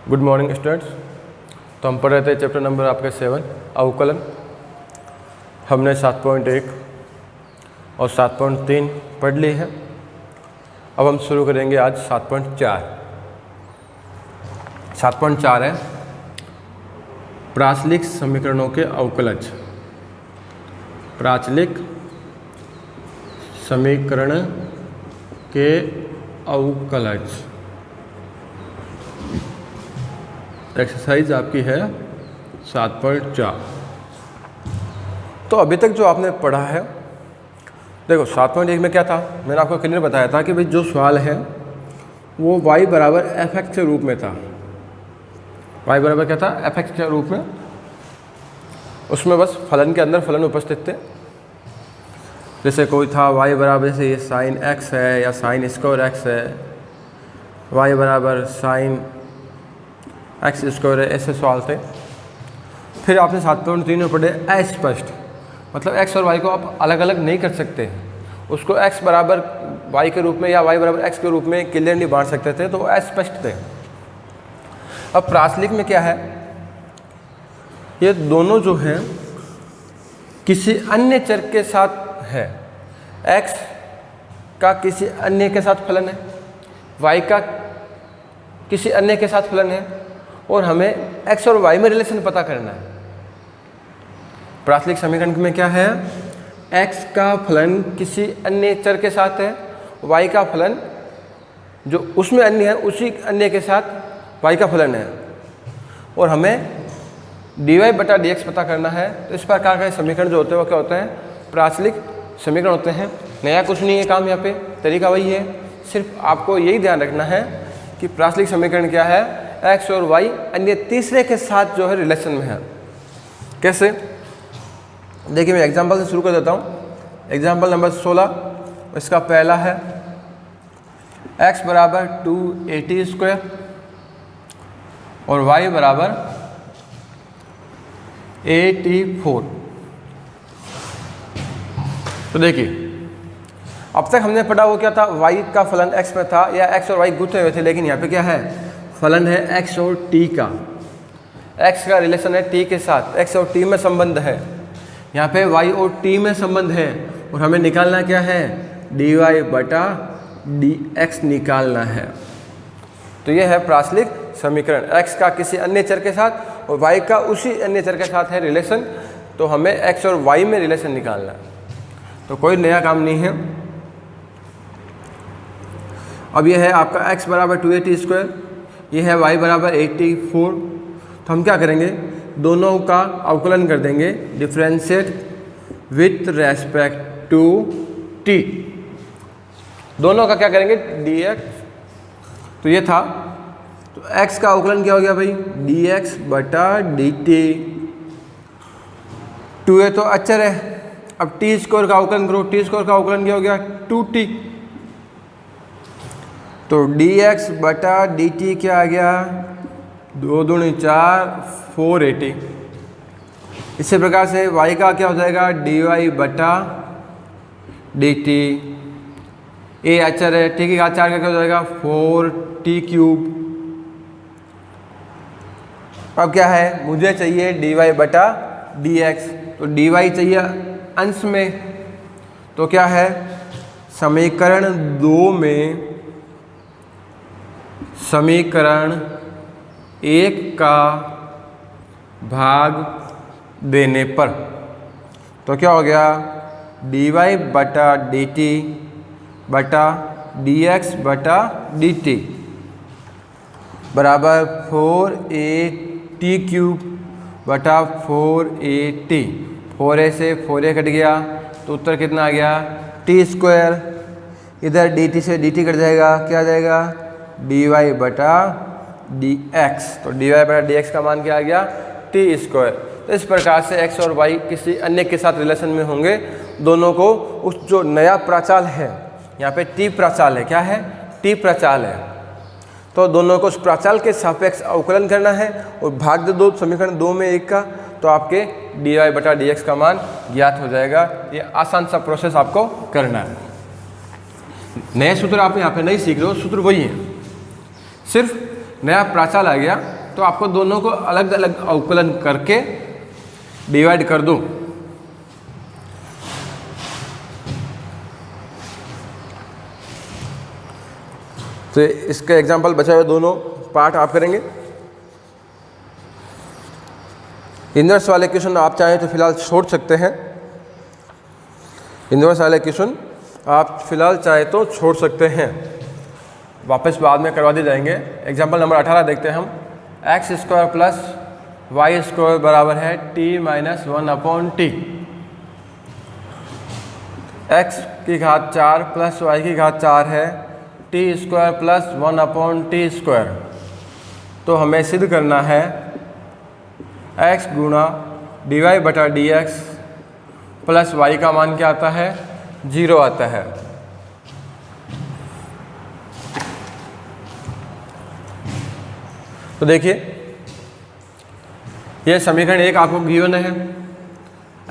Good morning students. तो हम पढ़ रहे थे चैप्टर नंबर आपके 7 अवकलन। हमने 7.1 और 7.3 पढ़ ली है। अब हम शुरू करेंगे आज 7.4। 7.4 है प्राचलिक समीकरणों के अवकलज। प्राचलिक समीकरण के अवकलज एक्सरसाइज आपकी है 7.4। तो अभी तक जो आपने पढ़ा है, देखो 7.1 में क्या था, मैंने आपको क्लियर बताया था कि भाई जो सवाल है वो y बराबर fx के रूप में था। y बराबर क्या था, fx के रूप में। उसमें बस फलन के अंदर फलन उपस्थित थे। जैसे कोई था y बराबर, जैसे ये साइन x है या साइन स्क्वायर x है, y बराबर साइन एक्स स्क्वायर है, ऐसे सवाल थे। फिर आपने 7.3 में पढ़े अस्पष्ट, मतलब x और y को आप अलग अलग नहीं कर सकते, उसको x बराबर y के रूप में या y बराबर x के रूप में क्लियर नहीं बांट सकते थे, तो वो अस्पष्ट थे। अब प्राचलिक में क्या है, ये दोनों जो हैं किसी अन्य चर के साथ है। x का किसी अन्य के साथ फलन है, y का किसी अन्य के साथ फलन है, और हमें x और y में रिलेशन पता करना है। प्राचलिक समीकरण में क्या है, x का फलन किसी अन्य चर के साथ है, y का फलन जो उसमें अन्य है उसी अन्य के साथ y का फलन है, और हमें dy बटा dx पता करना है। तो इस प्रकार के समीकरण जो होते हैं वो क्या होते हैं, प्राचलिक समीकरण होते हैं। नया कुछ नहीं है काम, यहाँ पे तरीका वही है। सिर्फ आपको यही ध्यान रखना है कि प्राचलिक समीकरण क्या है, x और y अन्य तीसरे के साथ जो है रिलेशन में है। कैसे, देखिए मैं एग्जांपल से शुरू कर देता हूँ। एग्जांपल नंबर 16, इसका पहला है x बराबर 280² और y बराबर 84। तो देखिए अब तक हमने पढ़ा वो क्या था, y का फलन x में था या x और y गुथे हुए थे, लेकिन यहाँ पे क्या है, फलन है x और t का। x का रिलेशन है t के साथ, x और t में संबंध है। यहाँ पे y और t में संबंध है, और हमें निकालना क्या है, dy बटा dx निकालना है। तो ये है प्राचलिक समीकरण, x का किसी अन्य चर के साथ और y का उसी अन्य चर के साथ है रिलेशन। तो हमें x और y में रिलेशन निकालना है, तो कोई नया काम नहीं है। अब यह है आपका x बराबर 280², ये है y बराबर 84। तो हम क्या करेंगे, दोनों का अवकलन कर देंगे, differentiate with respect to t। दोनों का क्या करेंगे, dx। तो ये था, तो x का अवकलन क्या हो गया भाई, dx बटा dt। 2a तो अचर है। अब टी स्क्वायर का अवकलन करो, टी स्क्वायर का अवकलन क्या हो गया, 2t। तो dx बटा dt क्या आ गया, 2 दूनी 4, 480। इसी प्रकार से y का क्या हो जाएगा, dy बटा dt। a अचर है, t की घात 4 का क्या हो जाएगा, 4t³। अब क्या है, मुझे चाहिए dy बटा dx, तो dy चाहिए अंश में। तो क्या है, समीकरण 2 में समीकरण 1 का भाग देने पर, तो क्या हो गया, dy बटा dt बटा dx बटा dt बराबर 4at³ बटा 4at। 4a से 4a कट गया, तो उत्तर कितना आ गया, t²। इधर dt से dt कट जाएगा, क्या आ जाएगा, dy बटा dx। तो dy बटा dx का मान क्या आ गया, t²। तो इस प्रकार से x और y किसी अन्य के साथ रिलेशन में होंगे। दोनों को उस जो नया प्राचाल है, यहाँ पे t प्राचाल है, क्या है, t प्राचाल है, तो दोनों को उस प्राचाल के सापेक्ष अवकलन करना है और भाग दे दो समीकरण 2 में 1 का, तो आपके dy बटा dx का मान ज्ञात हो जाएगा। ये आसान सा प्रोसेस आपको करना है। नए सूत्र आप यहाँ पे नहीं सीख रहे हो, सूत्र वही है, सिर्फ नया प्राचाल आ गया। तो आपको दोनों को अलग अलग अवकलन करके डिवाइड कर दो। तो इसका एग्जांपल बचा हुआ दोनों पार्ट आप करेंगे। इनवर्स वाले क्वेश्चन आप चाहें तो फिलहाल छोड़ सकते हैं, इनवर्स वाले क्वेश्चन आप फिलहाल चाहे तो छोड़ सकते हैं, वापस बाद में करवा दिए जाएंगे। एग्जांपल नंबर 18 देखते हैं हम। X square plus y square बराबर है टी माइनस 1/t। एक्स की घात 4 प्लस वाई की घात 4 है T square plus 1/t square. तो हमें सिद्ध करना है x गुणा dy बटा dx प्लस y का मान क्या आता है, 0 आता है। तो देखिए यह समीकरण 1 आपको गिवन है।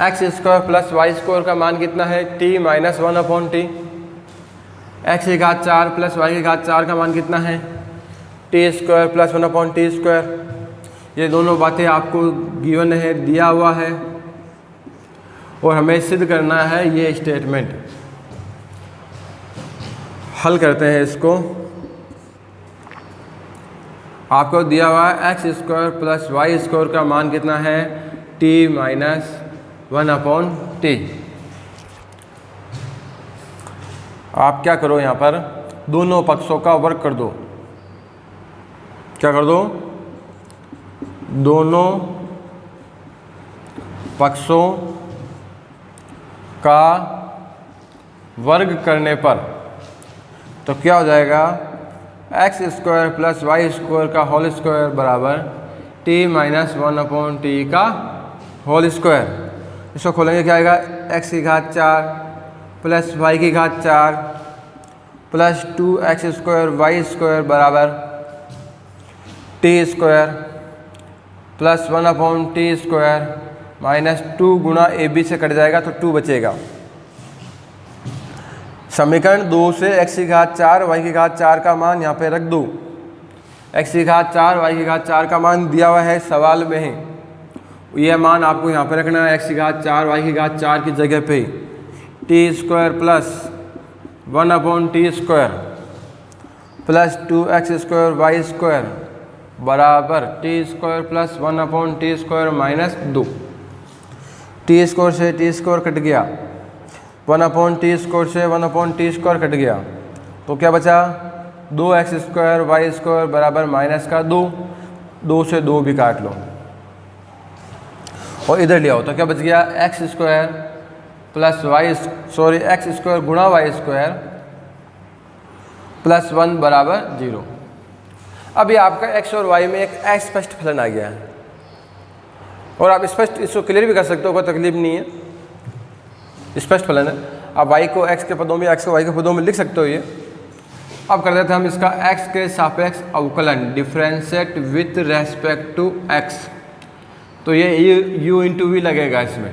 X square plus y square का मान कितना है, t माइनस 1/t। एक्स की घात 4 प्लस वाई की घात 4 का मान कितना है, T square plus 1/t square. ये दोनों बातें आपको गिवन है, दिया हुआ है, और हमें सिद्ध करना है ये स्टेटमेंट। हल करते हैं इसको। आपको दिया हुआ है x square plus y square का मान कितना है, टी माइनस 1/t। आप क्या करो, यहाँ पर दोनों पक्षों का वर्ग कर दो। क्या कर दो, दोनों पक्षों का वर्ग करने पर तो क्या हो जाएगा, x square plus y square का होल स्क्वायर बराबर टी माइनस 1/t का होल स्क्वायर। इसको खोलेंगे क्या आएगा, एक्स की घात 4 प्लस वाई की घात 4 plus 2x square y square बराबर t square plus 1/t square minus 2 गुणा ए बी से कट जाएगा तो 2 बचेगा। समीकरण 2 से x की घात 4 y की घात 4 का मान यहाँ पे रख दो। x की घात 4 y की घात 4 का मान दिया हुआ है सवाल में है, यह मान आपको यहाँ पे रखना है। x की घात 4 y की घात 4 की जगह पे t square plus 1/t square plus 2x square y square बराबर t square plus 1/t square minus 2। T square से टी स्क्वायर कट गया, 1/t स्क्वायर से 1/t स्क्वायर कट गया, तो क्या बचा, 2x स्क्वायर वाई स्क्वायर बराबर माइनस का 2, 2 से 2 भी काट लो और इधर ले आओ तो क्या बच गया, x square plus x square गुणा वाई स्क्वायर प्लस 1 बराबर 0। अभी आपका x और y में एक अस्पष्ट फलन आ गया है, और आप स्पष्ट इसको क्लियर भी कर सकते हो, कोई तकलीफ नहीं है, स्पष्ट फलन है। आप y को x के पदों में, x को y के पदों में लिख सकते हो। ये अब कर देते हैं हम इसका x के सापेक्ष अवकलन, differentiate with respect to x। तो ये u इंटू वी लगेगा इसमें।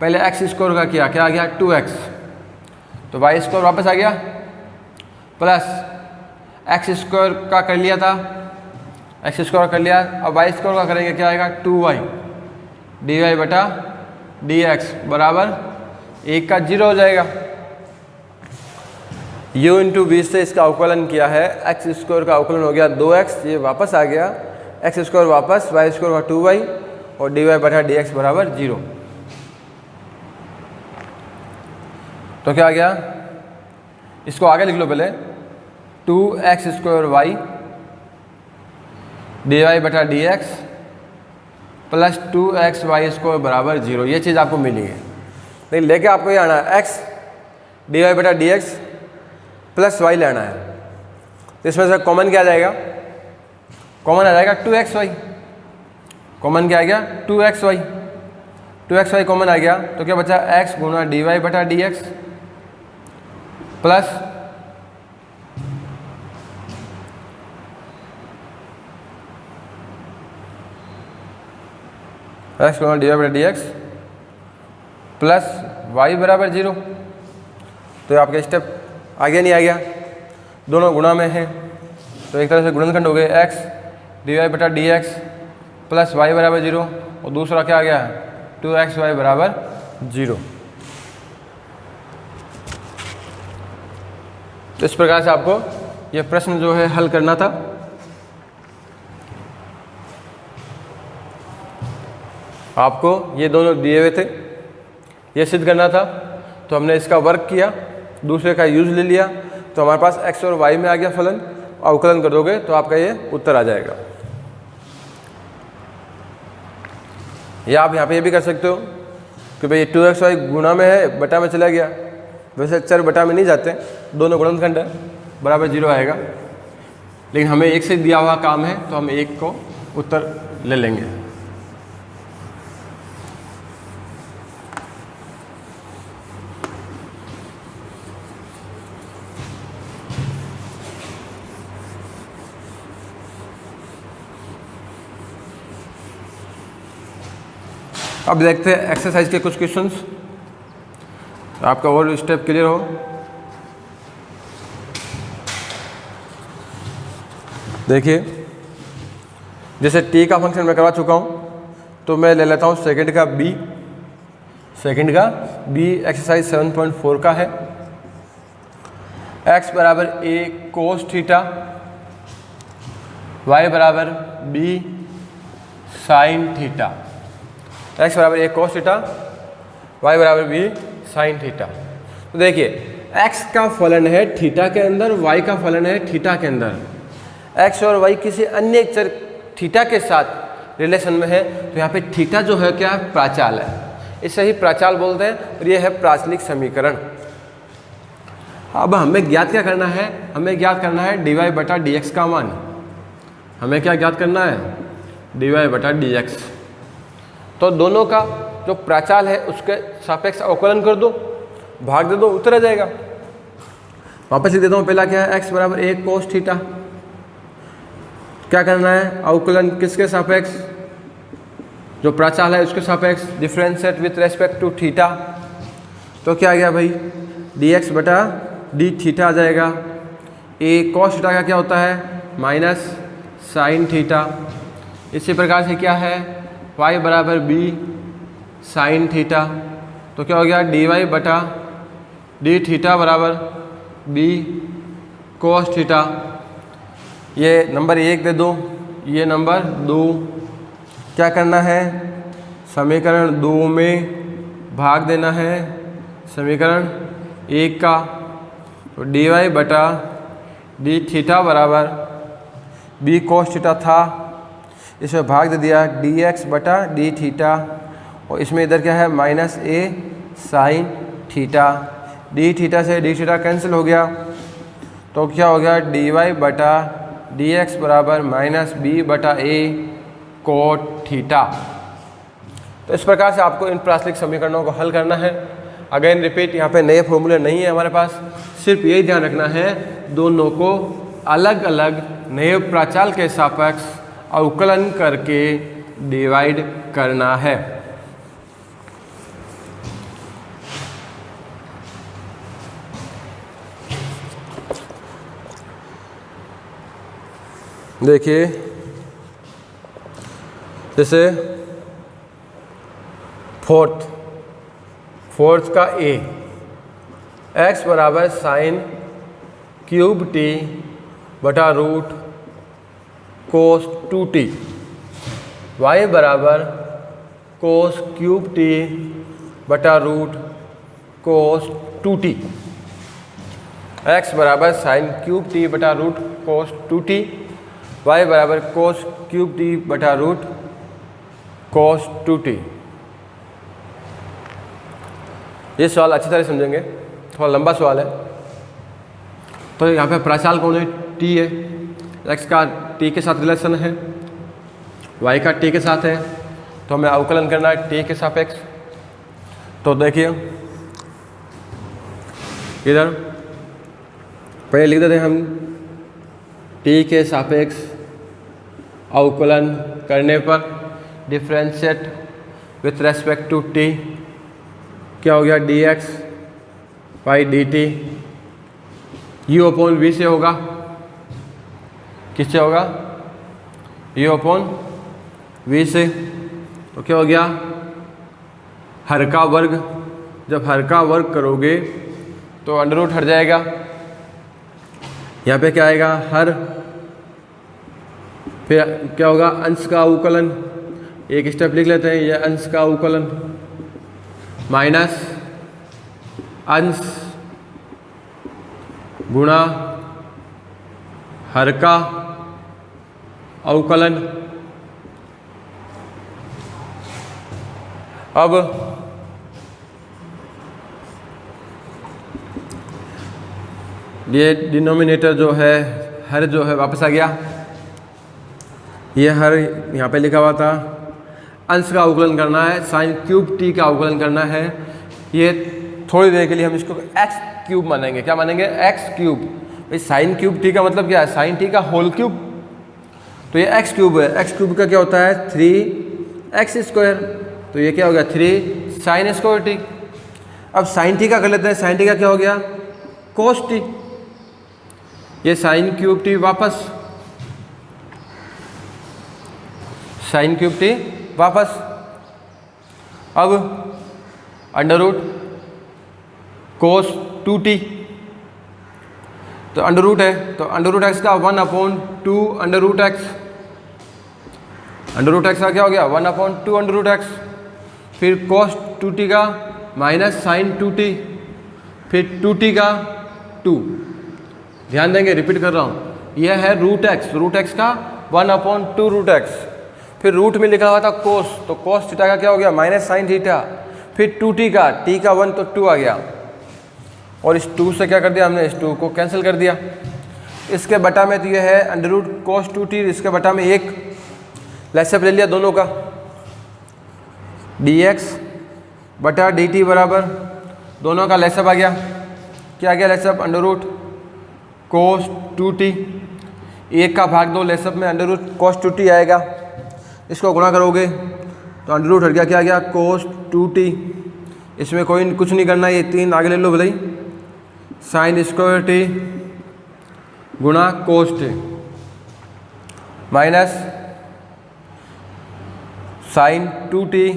पहले x स्क्वायर का किया, क्या आ गया 2x, तो y स्क्वायर वापस आ गया प्लस एक्स स्क्वायर का कर लिया था, एक्स स्क्वायर कर लिया, अब वाई स्क्वायर का करेंगे, क्या आएगा 2y dy बटा dx बराबर 1 का 0 हो जाएगा। u इंटू वी से इसका अवकलन किया है, एक्स स्क्वायर का अवकलन हो गया 2x, ये वापस आ गया, एक्स स्क्वायर वापस, वाई स्क्वायर हुआ 2y और dy बटा dx बराबर 0। तो क्या आ गया, इसको आगे लिख लो पहले, 2x स्क्वायर वाई dy बटा dx plus 2x y square बराबर 0। ये चीज़ आपको मिली है, लेकिन लेके आपको ये आना है x dy बटा dx प्लस y लेना है। तो इसमें से कॉमन क्या आ जाएगा, कॉमन आ जाएगा 2xy, कॉमन क्या आ गया 2xy, 2xy कॉमन आ गया, तो क्या बचा x गुणा dy बटा dx प्लस एक्स गुणा डी वाई बटा डी एक्स प्लस वाई बराबर 0। तो आपका स्टेप आगे नहीं आ गया, दोनों गुणा में है, तो एक तरह से गुणनखंड हो गए, एक्स डी वाई बटा डी एक्स प्लस वाई बराबर 0 और दूसरा क्या आ गया 2xy बराबर 0। तो इस प्रकार से आपको यह प्रश्न जो है हल करना था। आपको ये दोनों दिए हुए थे, ये सिद्ध करना था, तो हमने इसका वर्क किया, दूसरे का यूज ले लिया, तो हमारे पास x और y में आ गया फलन। अवकलन कर दोगे तो आपका ये उत्तर आ जाएगा। या आप यहाँ पे ये भी कर सकते हो कि भाई 2xy गुणा में है, बटा में चला गया, वैसे चर बटा में नहीं जाते, दोनों गुणनखंड है, बराबर 0 आएगा। लेकिन हमें एक से दिया हुआ काम है तो हम एक को उत्तर ले लेंगे। अब देखते हैं एक्सरसाइज के कुछ क्वेश्चंस, आपका और स्टेप क्लियर हो। देखिए, जैसे t का फंक्शन मैं करवा चुका हूँ, तो मैं ले लेता हूँ सेकंड का b। एक्सरसाइज 7.4 का है। x बराबर a कोस थीटा, y बराबर b साइन थीटा। x बराबर a कोस थीटा, y बराबर b साइन थीटा। तो देखिए, x का फलन है थीटा के अंदर, y का फलन है थीटा के अंदर। x और y किसी अन्य चर थीटा के साथ रिलेशन में है, तो यहाँ पे थीटा जो है क्या प्राचाल है, इसे ही प्राचाल बोलते हैं, और ये है प्राचलिक समीकरण। अब हमें ज्ञात क्या करना है, हमें ज्ञात करना है dy बटा dx का मान। हमें क्या ज्ञात करना है, dy बटा dx। तो दोनों का जो प्राचाल है उसके सापेक्ष अवकलन कर दो, भाग दे दो, उत्तर आ जाएगा। वापस लिख देता हूँ, पहला क्या है x बराबर a कोस थीटा, क्या करना है अवकलन किसके सापेक्ष, जो प्राचाल है उसके सापेक्ष, differentiate with respect to theta. तो क्या आ गया भाई, dx बटा डी थीटा आ जाएगा। a कोस थीटा का क्या होता है माइनस साइन थीटा। इसी प्रकार से क्या है y बराबर b साइन थीटा। तो क्या हो गया dy बटा डी थीटा बराबर b कोस थीटा। ये नंबर 1 दे दो, ये नंबर 2। क्या करना है, समीकरण 2 में भाग देना है समीकरण 1 का। तो dy बटा डी थीटा बराबर b कोस थीटा था, इसमें भाग दे दिया dx बटा डी थीटा, और इसमें इधर क्या है minus a sine theta. D theta से डी थीटा कैंसिल हो गया, तो क्या हो गया dy बटा dx बराबर माइनस b बटा a कोट थीटा। तो इस प्रकार से आपको इन प्राचलिक समीकरणों को हल करना है। अगेन रिपीट, यहाँ पे नए फॉर्मूले नहीं है हमारे पास, सिर्फ यही ध्यान रखना है दोनों को अलग अलग नए प्राचाल के सापेक्ष अवकलन करके डिवाइड करना है। देखिए, जैसे फोर्थ का a, x बराबर साइन क्यूब t बटा रूट कोस 2t, y बराबर कोस क्यूब t बटा रूट कोस 2t, x बराबर साइन क्यूब t बटा रूट कोस 2t, y बराबर कोस क्यूब t बटा रूट कोस 2t। ये सवाल अच्छी तरह समझेंगे, थोड़ा लंबा सवाल है। तो यहाँ पे प्राचाल कौन है, t है, x का t के साथ रिलेशन है, y का t के साथ है, तो हमें अवकलन करना है t के सापेक्ष। तो देखिए इधर पहले लिख देते हैं हम t के सापेक्ष अवकलन करने पर differentiate with respect to t, क्या हो गया dx by dt, u upon v से होगा, किससे होगा यू अपॉन वी से, तो क्या हो गया, हर का वर्ग। जब हर का वर्ग करोगे तो अंडर रूट हट जाएगा, यहाँ पे क्या आएगा, हर, फिर क्या होगा, अंश का अवकलन। एक स्टेप लिख लेते हैं, यह अंश का अवकलन माइनस अंश गुणा हर का अवकलन। अब ये डिनोमिनेटर जो है, हर जो है वापस आ गया, ये हर यहाँ पे लिखा हुआ था। अंश का अवकलन करना है, साइन क्यूब टी का अवकलन करना है। ये थोड़ी देर के लिए हम इसको एक्स क्यूब मानेंगे। क्या मानेंगे, एक्स क्यूब। भाई साइन क्यूब टी का मतलब क्या है, साइन टी का होल क्यूब, तो ये एक्स क्यूब है। एक्स क्यूब का क्या होता है, 3x स्क्वायर, तो ये क्या हो गया, 3 साइन स्क्वायर टी। अब साइन टी का कर लेते हैं, साइन टी का क्या हो गया, कोस टी। ये साइन क्यूब टी वापस, साइन क्यूब टी वापस। अब अंडर रूट कोस 2t, तो अंडर रूट है, तो अंडर रूट एक्स का 1/2 under root x. Under root x का क्या हो गया, 1/2 अंडर रूट एक्स। फिर कोस 2t का माइनस साइन 2t, फिर 2t का 2। ध्यान देंगे, रिपीट कर रहा हूँ, यह है रूट एक्स, रूट एक्स का 1/2 रूट एक्स। फिर रूट में लिखा हुआ था कोस, तो कोस थीटा का क्या हो गया, माइनस साइन थीटा। फिर 2t का, t का 1 तो 2 आ गया, और इस 2 से क्या कर दिया हमने, इस 2 को कैंसिल कर दिया। इसके बटा में तो ये है अंडर रूट कोस 2t, इसके बटा में 1 लेसअप ले लिया दोनों का, dx बटा dt बराबर, दोनों का लेसअप आ गया। क्या आ गया lace-up, under root cos 2t, 1 का भाग 2 लेसअप में अंडर रूट कोस 2t आएगा। इसको गुणा करोगे तो अंडर रूट हट गया, क्या आ गया, कोस 2t। इसमें कोई कुछ नहीं करना, ये 3 आगे ले लो भले, साइन स्क्वायर टी गुणा cos t minus sign 2t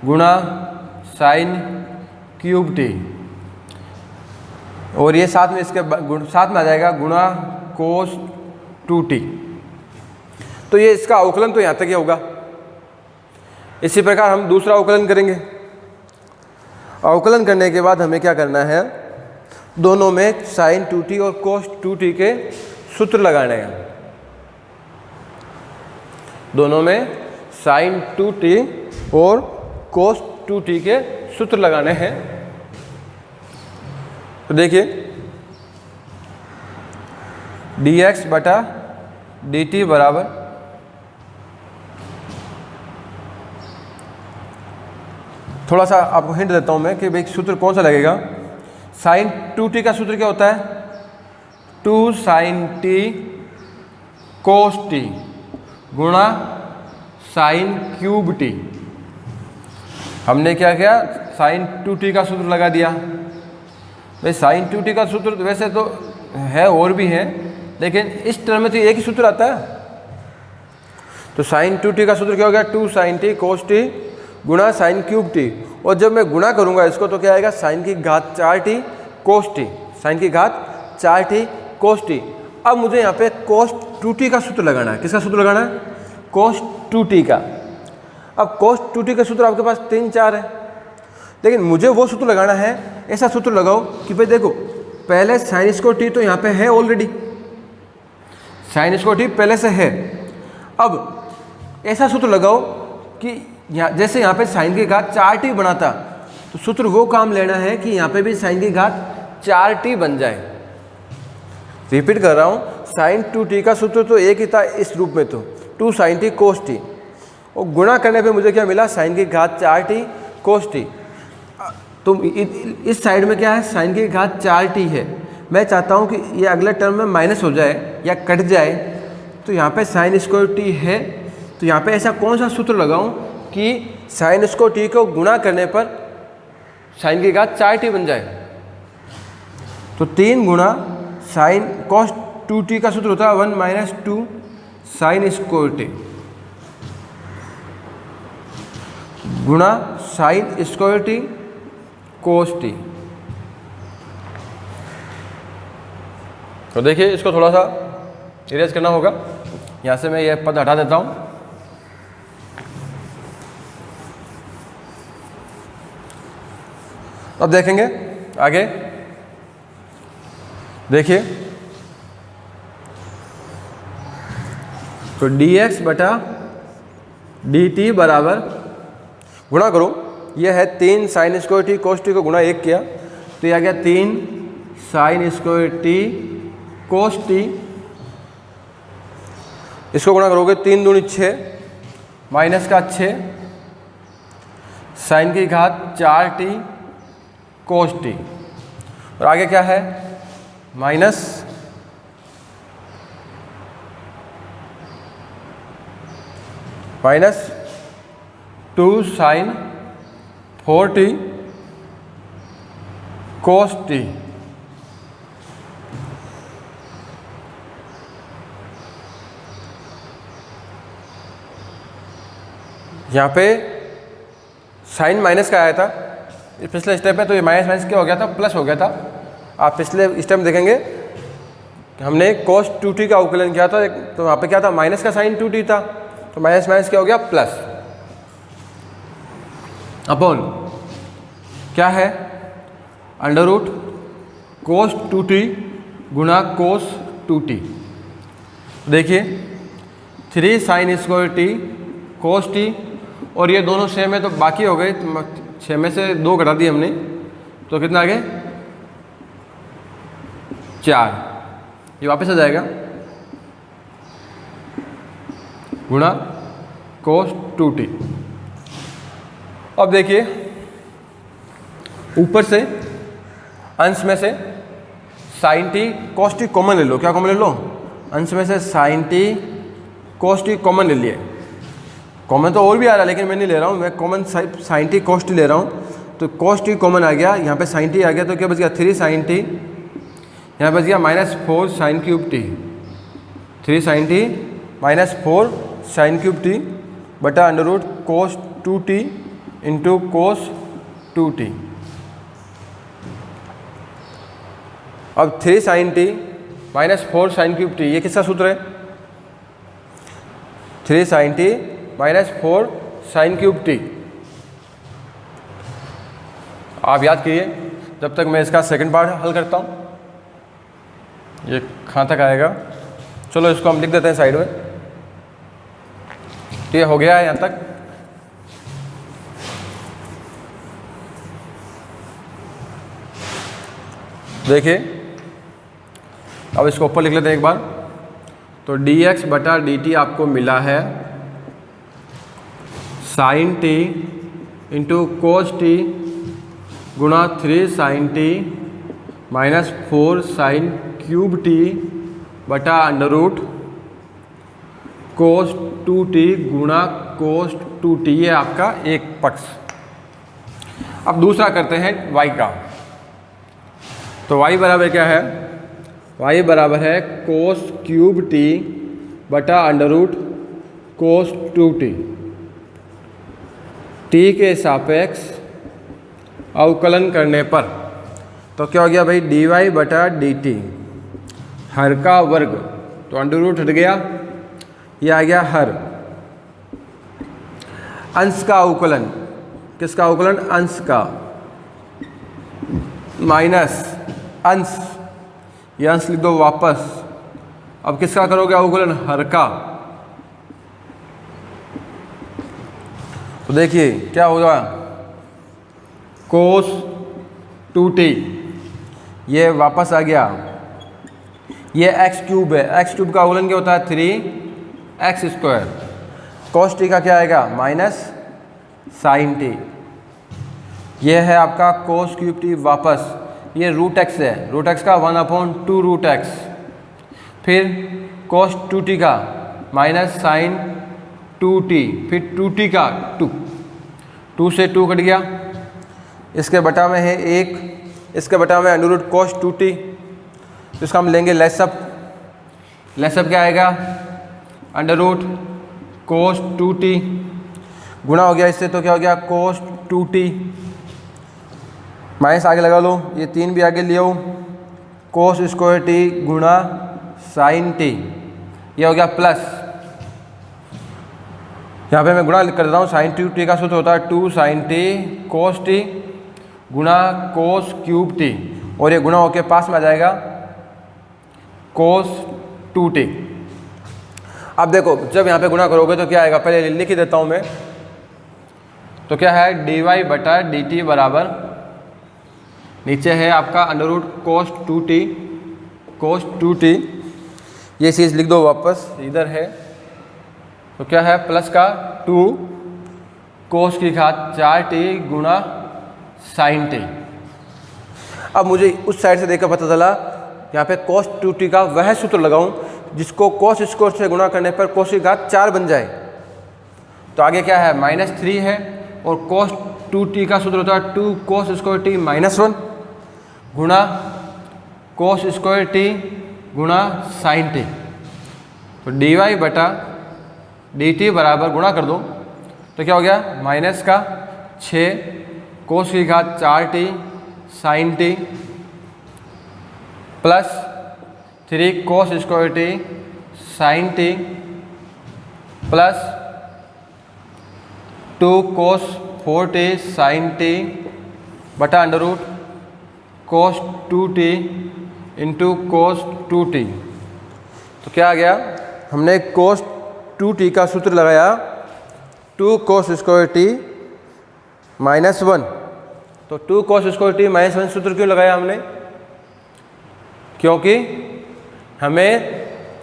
गुणा साइन क्यूब टी, और ये साथ में इसके साथ में आ जाएगा गुणा कोस 2t। तो ये इसका अवकलन तो यहाँ तक ही होगा। इसी प्रकार हम दूसरा अवकलन करेंगे। अवकलन करने के बाद हमें क्या करना है, दोनों में साइन 2t और कोस 2t के सूत्र लगाने हैं। दोनों में साइन 2t और कोस 2t के सूत्र लगाने हैं। तो देखिए, dx बटा dt बराबर, थोड़ा सा आपको हिंट देता हूं मैं कि भाई सूत्र कौन सा लगेगा। साइन 2t का सूत्र क्या होता है, 2 साइन t कोस t गुणा साइन क्यूब t। हमने क्या किया, साइन 2t का सूत्र लगा दिया। भाई साइन 2t का सूत्र वैसे तो है और भी है, लेकिन इस टर्म में तो एक ही सूत्र आता है। तो साइन 2t का सूत्र क्या हो गया, 2 साइन t कोस t गुणा साइन क्यूब टी। और जब मैं गुणा करूंगा इसको तो क्या आएगा, साइन की घात 4t कोस टी, साइन की घात 4t कोस टी। अब मुझे यहाँ पे कोस 2t का सूत्र लगाना है। किसका सूत्र लगाना है, कोस 2t का। अब कोस 2t का सूत्र आपके पास 3 4 है, लेकिन मुझे वो सूत्र लगाना है, ऐसा सूत्र लगाओ कि भाई देखो, पहले साइन स्क्वायर टी तो यहाँ पे है ऑलरेडी, साइन स्क्वायर टी पहले से है। अब ऐसा सूत्र लगाओ कि जैसे यहाँ पे साइन की घात 4t बना था, तो सूत्र वो काम लेना है कि यहाँ पे भी साइन की घात 4t बन जाए। रिपीट कर रहा हूँ, साइन 2t का सूत्र तो एक ही था इस रूप में, तो 2 साइन t कोस t, और गुणा करने पे मुझे क्या मिला, साइन की घात 4t कोस t। तो इस साइड में क्या है, साइन की घात 4t है। मैं चाहता हूँ कि ये अगले टर्म में माइनस हो जाए या कट जाए, तो यहाँ पे साइन स्क्वायर t है, तो यहाँ पे ऐसा कौन सा सूत्र लगाऊं कि साइन स्क्वायर टी को गुणा करने पर साइन की घात 4t बन जाए। तो 3 गुणा साइन कॉस 2t का सूत्र होता है 1 - 2 साइन स्क्वायर टी गुणा sine square T cos t. तो देखिए इसको थोड़ा सा इरेज करना होगा। यहाँ से मैं ये पद हटा देता हूँ। अब देखेंगे आगे। देखिए तो dx बटा dt बराबर गुणा करो, यह है 3 sine square T cos t को गुणा 1 किया तो यह आ गया 3 sine square T cos t. इसको गुणा करोगे 3 दूनी 6 माइनस का 6 साइन की घात 4 टी कोस टी। और आगे क्या है minus minus 2 sign 4 T cos t. यहाँ पे साइन माइनस का आया था पिछले स्टेप में, तो ये माइनस माइनस क्या हो गया था, प्लस हो गया था। आप पिछले स्टेप में देखेंगे हमने cos 2t का अवकलन किया था, तो वहाँ पे क्या था माइनस का साइन 2t था, तो माइनस माइनस क्या हो गया प्लस अपॉन क्या है अंडर रूट cos 2t गुणा cos 2t। देखिए 3 sine square T cos t और ये दोनों सेम है तो बाकी हो गए, 6 में से 2 घटा दिए हमने तो कितना आ गया 4। ये वापस आ जाएगा गुणा cos 2t। अब देखिए ऊपर से अंश में से sine t cos t common ले लो। क्या कॉमन ले लो, अंश में से sine t cos t common ले लिए। कॉमन तो और भी आ रहा है लेकिन मैं नहीं ले रहा हूँ, मैं common sine t cos t ले रहा हूँ। तो cos t कॉमन आ गया, यहाँ पे साइन टी आ गया तो क्या बच गया 3 साइन टी, यहाँ बच गया -4 sine cube t. 3 sine t -4 sine cube t बटा under root cos 2t into cos 2t। अब 3 sine t -4 sine cube t, ये किसका सूत्र है 3 sine t -4 sine cube t. आप याद कीजिए जब तक मैं इसका सेकंड पार्ट हल करता हूँ। ये कहाँ तक आएगा, चलो इसको हम लिख देते हैं साइड में। तो ये हो गया है यहाँ तक। देखिए अब इसको ऊपर लिख लेते हैं एक बार। तो dx बटा dt आपको मिला है sine t into cos t गुणा 3 sine t -4 sine cube t बटा अंडर रूट cos 2t गुणा cos 2t। ये आपका एक पक्ष। अब दूसरा करते हैं y का। तो y बराबर क्या है, y बराबर है cos क्यूब t बटा under root cos 2t। t के सापेक्ष अवकलन करने पर तो क्या हो गया भाई dy बटा dt हर का वर्ग, तो अंडर रूट हट गया, ये आ गया हर। अंश का अवकलन, किसका अवकलन अंश का, माइनस अंश, ये अंश लिख दो वापस। अब किसका करोगे अवकलन हर का। तो देखिए क्या होगा cos 2t, ये वापस आ गया, ये x क्यूब है, x क्यूब का अवकलन क्या होता है 3x स्क्वायर। cos t का क्या आएगा माइनस साइन टी, ये है आपका cos क्यूब t वापस। ये रूट x है, रूट x का 1/2 रूट x, फिर cos 2t का माइनस साइन 2t, फिर 2t का 2 से 2 कट गया, इसके बटा में है 1, इसके बटा में अंडर रूट cos 2t। तो इसका हम लेंगे लेसअप, लेसअप क्या आएगा अंडर रूट कोस 2t गुणा हो गया इससे, तो क्या हो गया कोस 2t, माइनस आगे लगा लो, ये 3 भी आगे ले आओ, कोस स्क्वायर t गुणा साइन t, ये हो गया प्लस, यहाँ पे मैं गुणा कर देता हूँ, साइन 2t का सूत्र होता है 2 साइन t कोस t गुणा कोस क्यूब t, और ये गुणा होके पास में आ जाएगा कोस 2t। अब देखो जब यहाँ पे गुणा करोगे तो क्या आएगा, पहले लिख ही देता हूँ मैं, तो क्या है dy बटा dt बराबर, नीचे है आपका अंडर रूट कोस 2t, ये चीज़ लिख दो वापस, इधर है, तो क्या है प्लस का 2 कोस की घात 4t गुणा साइन t। अब मुझे उस साइड से देखकर पता चला यहाँ पे कोस 2t का वह सूत्र लगाऊं जिसको कोस स्क्वायर से गुणा करने पर कोस की घात 4 बन जाए, तो आगे क्या है -3 है, और कोस 2t का सूत्र होता है 2 कोस स्क्वायर t -1 गुणा कोस स्क्वायर t गुणा साइन t, तो dy बटा dt बराबर गुणा कर दो तो क्या हो गया माइनस का 6 कोस की घात 4t sine t plus 3 cos square t sine t plus 2 cos 4t sine t बटा under root cos 2t into cos 2t। तो क्या आ गया, हमने कोस 2t का सूत्र लगाया 2 कोस स्क्वायर t -1, तो 2 कोस स्क्वायर t -1 सूत्र क्यों लगाया हमने, क्योंकि हमें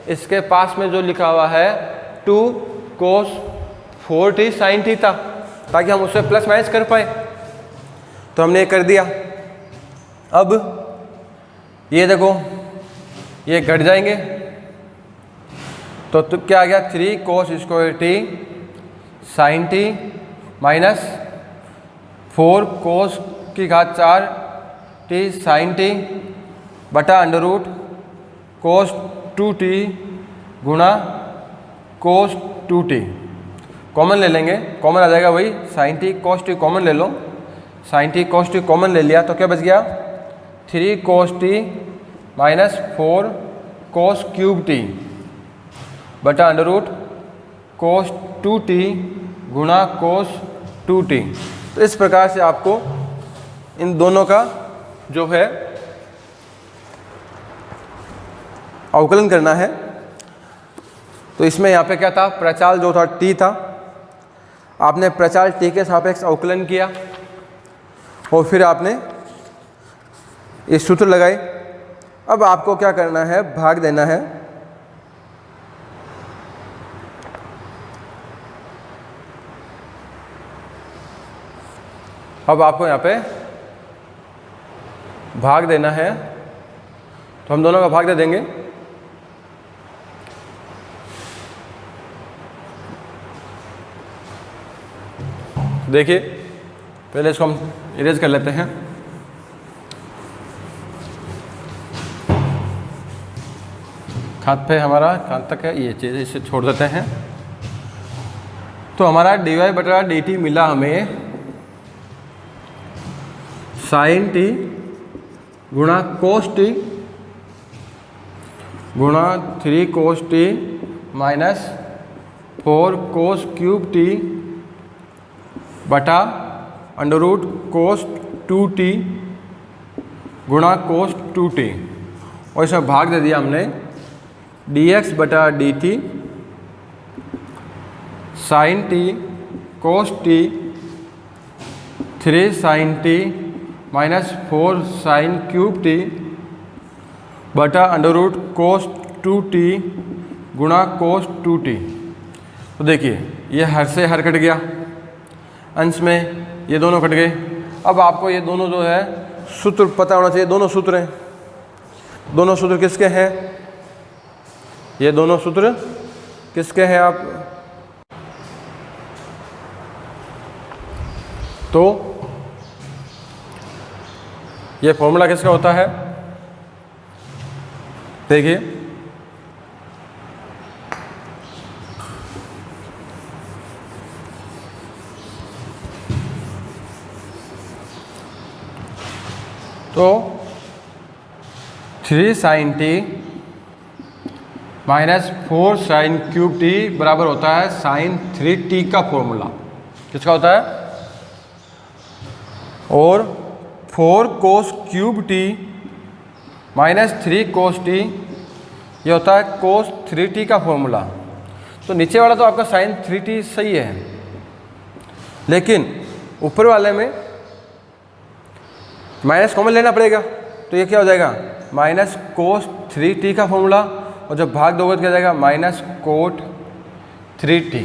इसके पास में जो लिखा हुआ है 2 कोस 4t साइन t था, ताकि हम उससे प्लस माइनस कर पाए, तो हमने ये कर दिया। अब ये देखो ये घट जाएंगे, तो क्या आ गया 3 cos square t sine t minus 4 cos की घात 4t साइन t बटा अंडर रूट कोस 2t गुणा कोस 2t। कॉमन ले लेंगे, कॉमन आ जाएगा वही sign t cos t, common ले लो, sign t cos t common ले लिया, तो क्या बच गया 3 कोस t minus 4 cos cube t बटा अंडर रूट कोस 2t गुणा कोस 2t। तो इस प्रकार से आपको इन दोनों का जो है अवकलन करना है। तो इसमें यहाँ पे क्या था, प्रचाल जो था t था, आपने प्रचाल t के सापेक्ष अवकलन किया और फिर आपने ये सूत्र लगाए। अब आपको क्या करना है, भाग देना है, अब आपको यहाँ पे भाग देना है, तो हम दोनों का भाग दे देंगे। देखिए पहले इसको हम इरेज कर लेते हैं। खात पे हमारा कहाँ तक है, ये चीज़ इसे छोड़ देते हैं। तो हमारा dy बटा dt मिला हमें साइन t गुणा कोस t गुणा 3 कोस t minus 4 cos cube t बटा अंडर रूट कोस 2t गुणा कोस 2t, और इसमें भाग दे दिया हमने dx बटा dt sine t cos t 3 sine t minus 4 sine cube t बटा अंडर रूट कोस 2t गुणा कोस 2t। तो देखिए ये हर से हर कट गया, अंश में ये दोनों कट गए। अब आपको ये दोनों जो है सूत्र पता होना चाहिए, दोनों सूत्र हैं, दोनों सूत्र किसके हैं, ये दोनों सूत्र किसके हैं आप, तो ये फॉर्मूला किसका होता है, देखिए तो 3 sin t minus 4 sin cube t बराबर होता है sin 3t का फॉर्मूला। किसका होता है? और 4 cos cube t minus 3 cos t ये होता है cos 3t का फॉर्मूला। तो नीचे वाला तो आपका sin 3t सही है, लेकिन ऊपर वाले में माइनस कॉमन लेना पड़ेगा। तो ये क्या हो जाएगा? माइनस cos 3t का फॉर्मूला, और जब भाग दोगे तो क्या जाएगा? Minus cot 3t।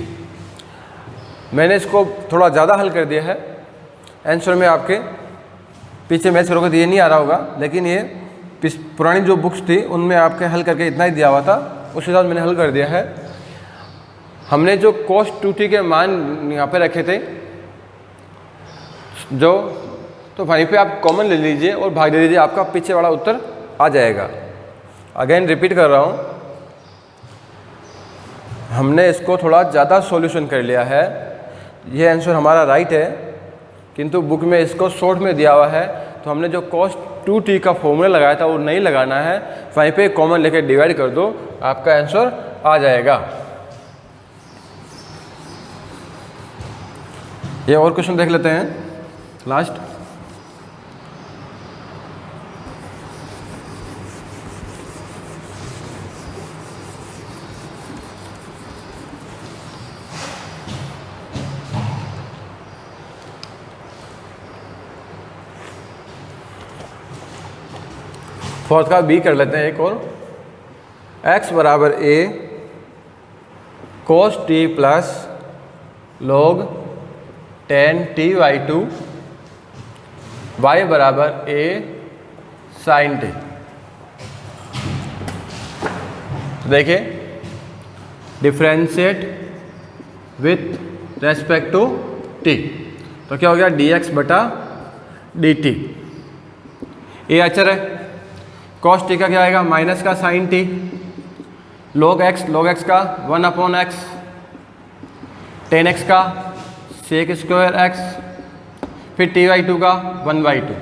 मैंने इसको थोड़ा ज़्यादा हल कर दिया है। आंसर में आपके पीछे मैच करोगे तो ये नहीं आ रहा होगा, लेकिन ये पुरानी जो बुक्स थी उनमें आपके हल करके इतना ही दिया हुआ था, उस हिसाब से मैंने हल कर दिया है। हमने जो cos 2t के मान यहाँ पे रखे थे जो, तो वहीं पे आप कॉमन ले लीजिए और भाग दे दीजिए, आपका पीछे वाला उत्तर आ जाएगा। अगेन रिपीट कर रहा हूँ, हमने इसको थोड़ा ज़्यादा सॉल्यूशन कर लिया है। ये आंसर हमारा राइट है, किंतु बुक में इसको शॉर्ट में दिया हुआ है, तो हमने जो cos 2t का फॉर्मूला लगाया था वो नहीं लगाना है, वहीं पे कॉमन लेके डिवाइड कर दो, आपका आंसर आ जाएगा। ये और क्वेश्चन देख लेते हैं लास्ट। फोर्थ का बी कर लेते हैं एक और। x बराबर a cos t plus log 10t/2 y बराबर a sin t। देखिए differentiate with respect to t, तो क्या हो गया? dx बटा dt। ये अचर है, cos t का क्या आएगा? माइनस का sin t, log x का 1/x, tan x का sec स्क्वायर x, फिर t/2 का 1/2।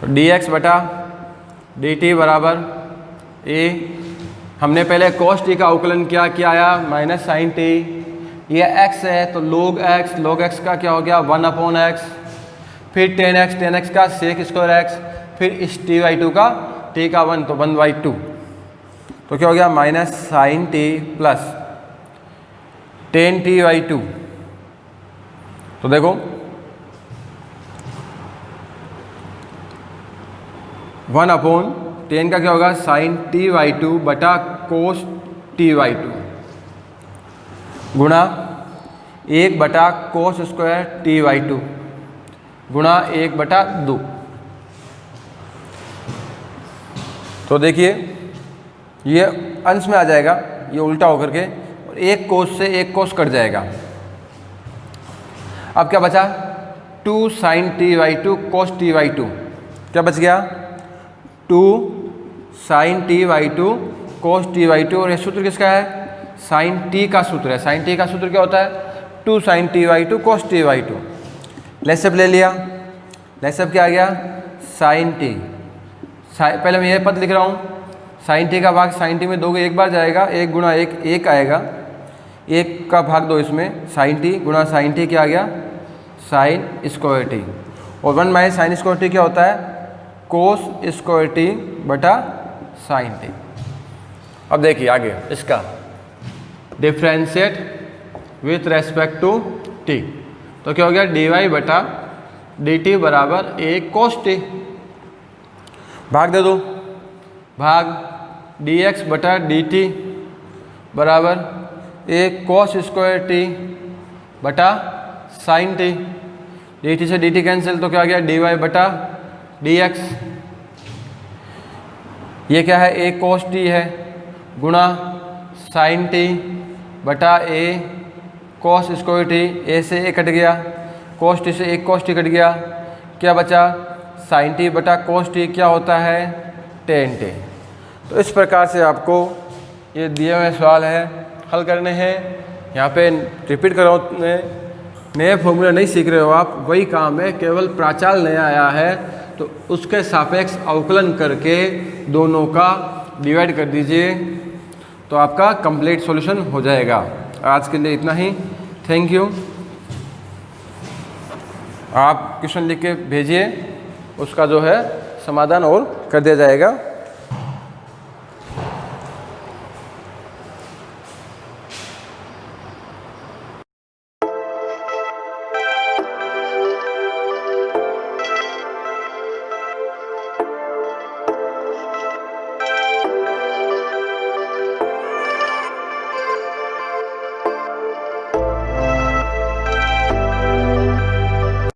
तो dx बटा dt बराबर a। हमने पहले cos t का अवकलन किया, क्या आया? Minus sin t। ये x है तो log x का क्या हो गया? 1/x, फिर tan x का sec स्क्वायर x, फिर इस t/2 का t का 1 तो 1/2। तो क्या हो गया? Minus sin t plus tan t/2। तो देखो 1/tan का क्या होगा? sin t/2 बटा cos t/2 गुणा 1 बटा cos स्क्वायर t/2 गुणा 1/2। तो देखिए ये अंश में आ जाएगा, ये उल्टा होकर के, और एक कोस से एक कोस कट जाएगा। अब क्या बचा? 2 sin t/2 cos t/2। क्या बच गया? 2 sin t/2 cos t/2। और ये सूत्र किसका है? sin t का सूत्र है। sin t का सूत्र क्या होता है? 2 sin t/2 cos t/2। Lace-up ले लिया, लेसअप क्या आ गया? sin t। पहले मैं ये पद लिख रहा हूँ, sin t का भाग sin t में दोगे एक बार जाएगा, 1 गुणा 1 1 आएगा, 1 का भाग दो इसमें, sin t गुणा sin t क्या आ गया? sin square t। और 1 माइनस sin स्क्वायर t क्या होता है? cos स्क्वायर t बटा sin t। अब देखिए आगे इसका differentiate with respect to t, तो क्या हो गया? dy बटा dt बराबर a cos t। भाग दे दो, भाग dx बटा dt बराबर a cos स्क्वायर t बटा sin t। dt से dt कैंसिल, तो क्या आ गया? dy बटा dx। ये क्या है? a cos t है गुणा sin t बटा a cos square t। a से a कट गया, cos t से एक cos t कट गया, क्या बचा? sin t बटा cos t क्या होता है? tan t। तो इस प्रकार से आपको ये दिए हुए सवाल है हल करने हैं। यहाँ पे रिपीट कर रहा हूँ, नए फॉर्मूला नहीं सीख रहे हो आप, वही काम है, केवल प्राचाल नया आया है तो उसके सापेक्ष अवकलन करके दोनों का डिवाइड कर दीजिए, तो आपका कंप्लीट सॉल्यूशन हो जाएगा। आज के लिए इतना ही, थैंक यू। आप क्वेश्चन लिख के भेजिए, उसका जो है समाधान और कर दिया जाएगा।